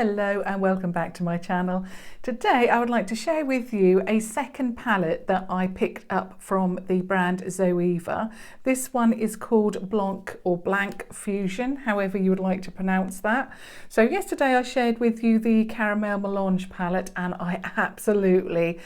Hello and welcome back to my channel. Today I would like to share with you a second palette that I picked up from the brand Zoeva. This one is called Blanc or Blanc Fusion, however you would like to pronounce that. So yesterday I shared with you the Caramel Melange palette and I absolutely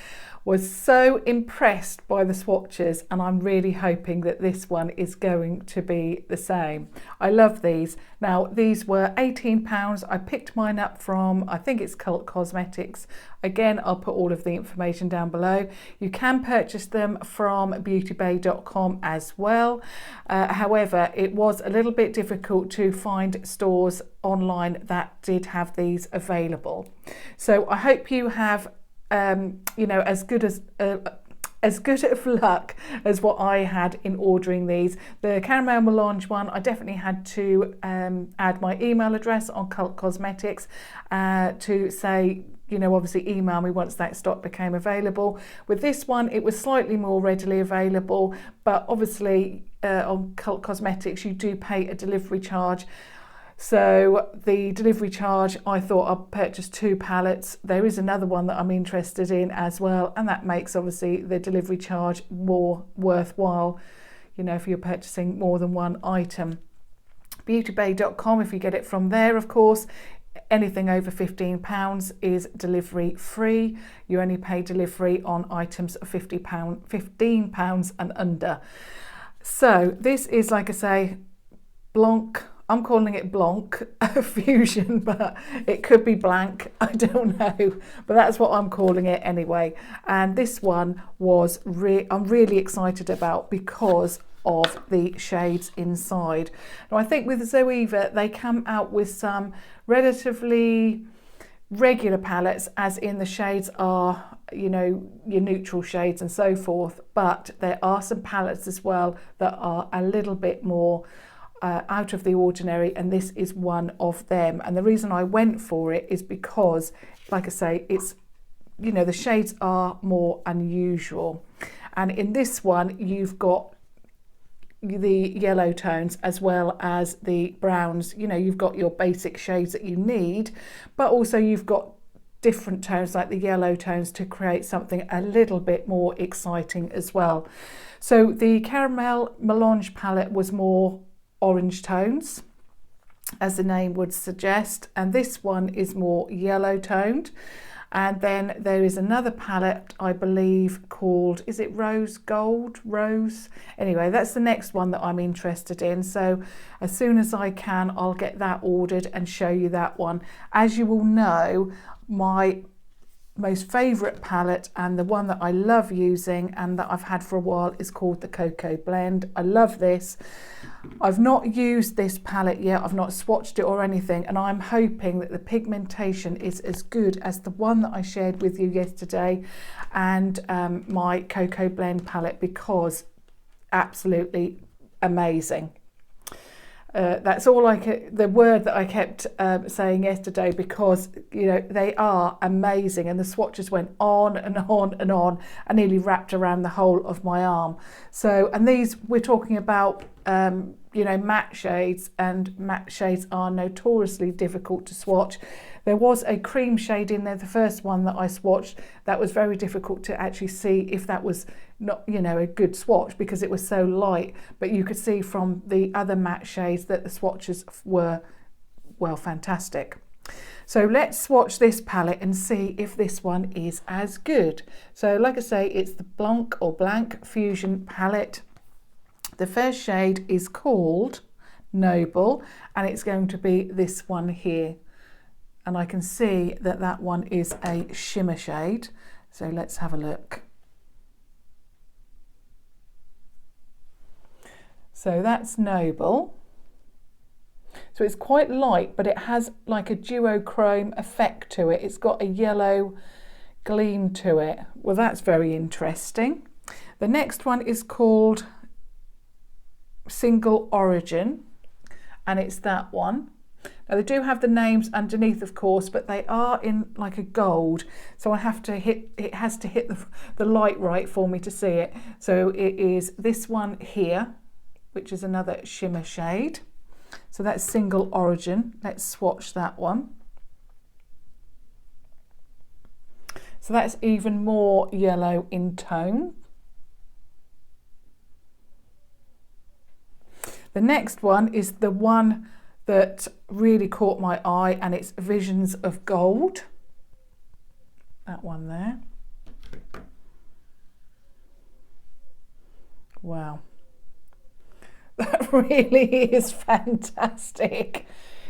was so impressed by the swatches, and I'm really hoping that this one is going to be the same. I love these. Now these were £18. I picked mine up from, I think it's Cult Cosmetics. Again, I'll put all of the information down below. You can purchase them from beautybay.com as well. However, it was a little bit difficult to find stores online that did have these available. So I hope you have as good of luck as what I had in ordering these. The Caramel Melange one, I definitely had to add my email address on Cult Cosmetics to say, obviously email me once that stock became available. With this one, it was slightly more readily available, but obviously on Cult Cosmetics, you do pay a delivery charge. So the delivery charge, I thought I'd purchase 2 palettes. There is another one that I'm interested in as well, and that makes obviously the delivery charge more worthwhile, if you're purchasing more than one item. Beautybay.com, if you get it from there, of course, anything over £15 is delivery free. You only pay delivery on items of £15 and under. So this is, like I say, Blanc. I'm calling it Blanc Fusion, but it could be Blanc, I don't know, but that's what I'm calling it anyway. And this one was I'm really excited about because of the shades inside. Now I think with Zoeva, they come out with some relatively regular palettes, as in the shades are, your neutral shades and so forth, but there are some palettes as well that are a little bit more out of the ordinary, and this is one of them. And the reason I went for it is because, like I say, it's the shades are more unusual, and in this one you've got the yellow tones as well as the browns. You've got your basic shades that you need, but also you've got different tones like the yellow tones to create something a little bit more exciting as well. So the Caramel Melange palette was more orange tones, as the name would suggest, and this one is more yellow toned. And then there is another palette, I believe, called, is it Rose Gold? Rose? Anyway, that's the next one that I'm interested in. So as soon as I can, I'll get that ordered and show you that one. As you all know, my most favourite palette, and the one that I love using and that I've had for a while, is called the Cocoa Blend. I love this. I've not used this palette yet, I've not swatched it or anything, and I'm hoping that the pigmentation is as good as the one that I shared with you yesterday and my Cocoa Blend palette, because absolutely amazing. That's all the word that I kept saying yesterday, because they are amazing, and the swatches went on and on and on and nearly wrapped around the whole of my arm. So, and these, we're talking about matte shades, and matte shades are notoriously difficult to swatch. There was a cream shade in there, the first one that I swatched, that was very difficult to actually see if that was not, a good swatch, because it was so light. But you could see from the other matte shades that the swatches were, well, fantastic. So let's swatch this palette and see if this one is as good. So like I say, it's the Blanc or Blanc Fusion palette. The first shade is called Noble, and it's going to be this one here. And I can see that that one is a shimmer shade. So let's have a look. So that's Noble. So it's quite light, but it has like a duochrome effect to it. It's got a yellow gleam to it. Well, that's very interesting. The next one is called Single Origin, and it's that one. Now they do have the names underneath, of course, but they are in like a gold, so I have to it has to hit the light right for me to see it. So it is this one here, which is another shimmer shade. So that's Single Origin. Let's swatch that one. So that's even more yellow in tone. The next one is the one that really caught my eye, and it's Visions of Gold. That one there. Wow. That really is fantastic.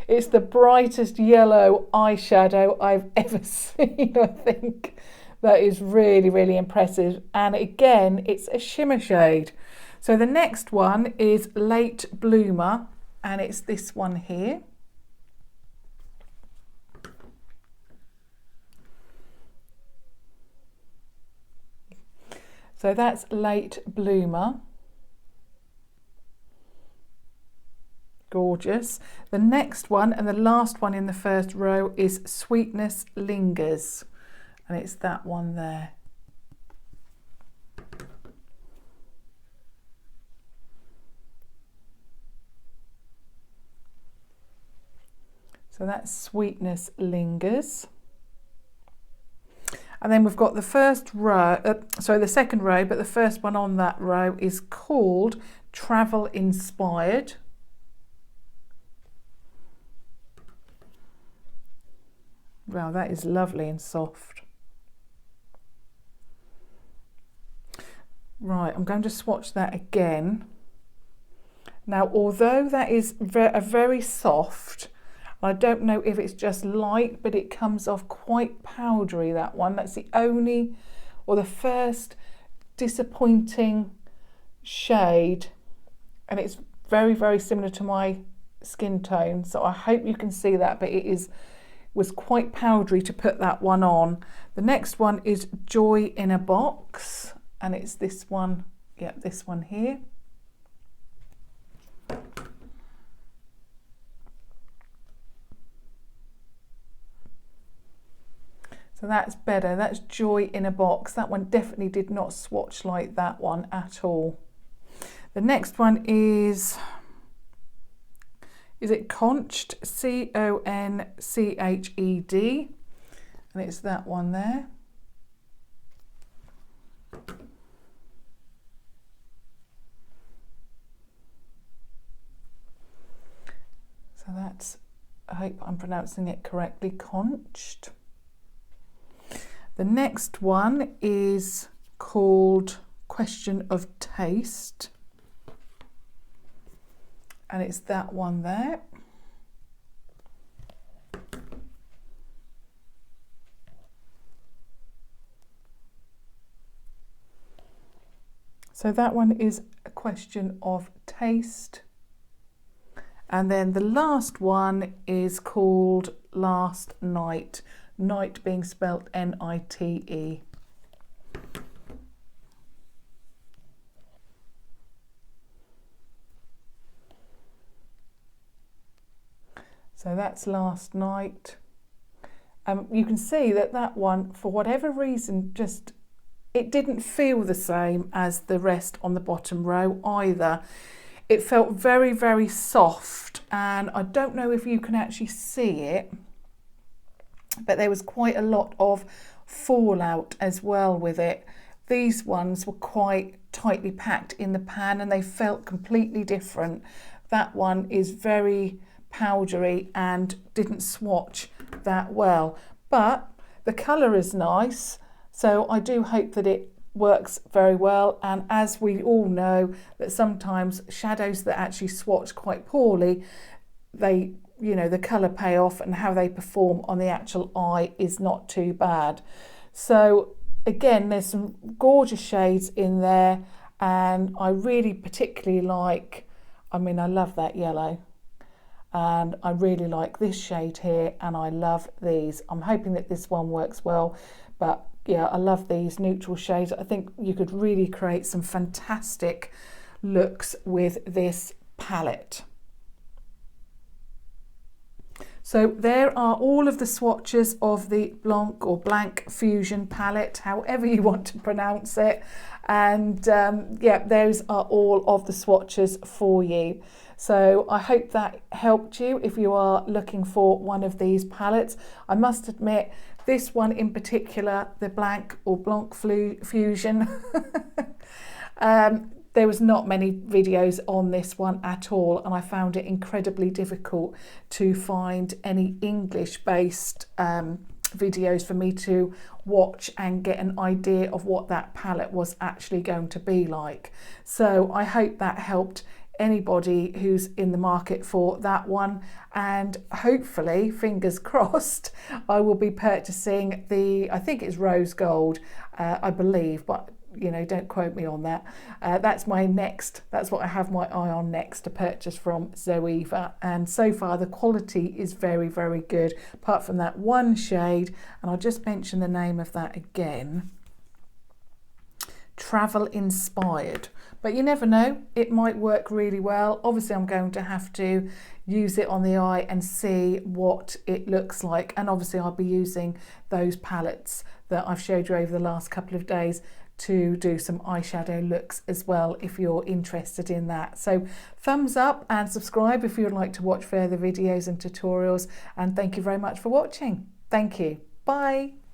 It's the brightest yellow eyeshadow I've ever seen, I think. That is really, really impressive. And again, it's a shimmer shade. So the next one is Late Bloomer, and it's this one here. So that's Late Bloomer. Gorgeous. The next one and the last one in the first row is Sweetness Lingers, and it's that one there. So that's Sweetness Lingers. And then we've got the first row, the second row, but the first one on that row is called Travel Inspired. Wow, that is lovely and soft. Right, I'm going to swatch that again. Now, although that is a very soft, I don't know if it's just light, but it comes off quite powdery, that one. That's the only, or the first disappointing shade. And it's very, very similar to my skin tone. So I hope you can see that, but it was quite powdery to put that one on. The next one is Joy in a Box, and it's this one, yeah, this one here. So that's better, that's Joy in a Box. That one definitely did not swatch like that one at all. The next one is it Conch, C-O-N-C-H-E-D, and it's that one there. So that's, I hope I'm pronouncing it correctly, Conch. The next one is called Question of Taste, and it's that one there. So that one is A Question of Taste. And then the last one is called Last Night, night being spelt N-I-T-E. So that's Last Night. You can see that one, for whatever reason, just it didn't feel the same as the rest on the bottom row either. It felt very, very soft, and I don't know if you can actually see it, but there was quite a lot of fallout as well with it. These ones were quite tightly packed in the pan and they felt completely different. That one is very powdery and didn't swatch that well, but the colour is nice, so I do hope that it works very well. And as we all know, that sometimes shadows that actually swatch quite poorly, they, you know, the colour payoff and how they perform on the actual eye is not too bad. So again, there's some gorgeous shades in there, and I really particularly like, I mean, I love that yellow, and I really like this shade here, and I love these. I'm hoping that this one works well, but yeah, I love these neutral shades. I think you could really create some fantastic looks with this palette. So there are all of the swatches of the Blanc or Blanc Fusion palette, however you want to pronounce it. And yeah, those are all of the swatches for you. So I hope that helped you if you are looking for one of these palettes. I must admit, this one in particular, the Blanc or Blanc Fusion, there was not many videos on this one at all, and I found it incredibly difficult to find any English-based videos for me to watch and get an idea of what that palette was actually going to be like. So I hope that helped anybody who's in the market for that one, and hopefully, fingers crossed, I will be purchasing the, I think it's rose gold, I believe, but you know, don't quote me on that. That's my next, that's what I have my eye on next to purchase from Zoeva. And so far the quality is very, very good, apart from that one shade, and I'll just mention the name of that again. Travel Inspired. But you never know, it might work really well. Obviously I'm going to have to use it on the eye and see what it looks like, and obviously I'll be using those palettes that I've showed you over the last couple of days to do some eyeshadow looks as well, if you're interested in that. So thumbs up and subscribe if you would like to watch further videos and tutorials, and thank you very much for watching. Thank you. Bye.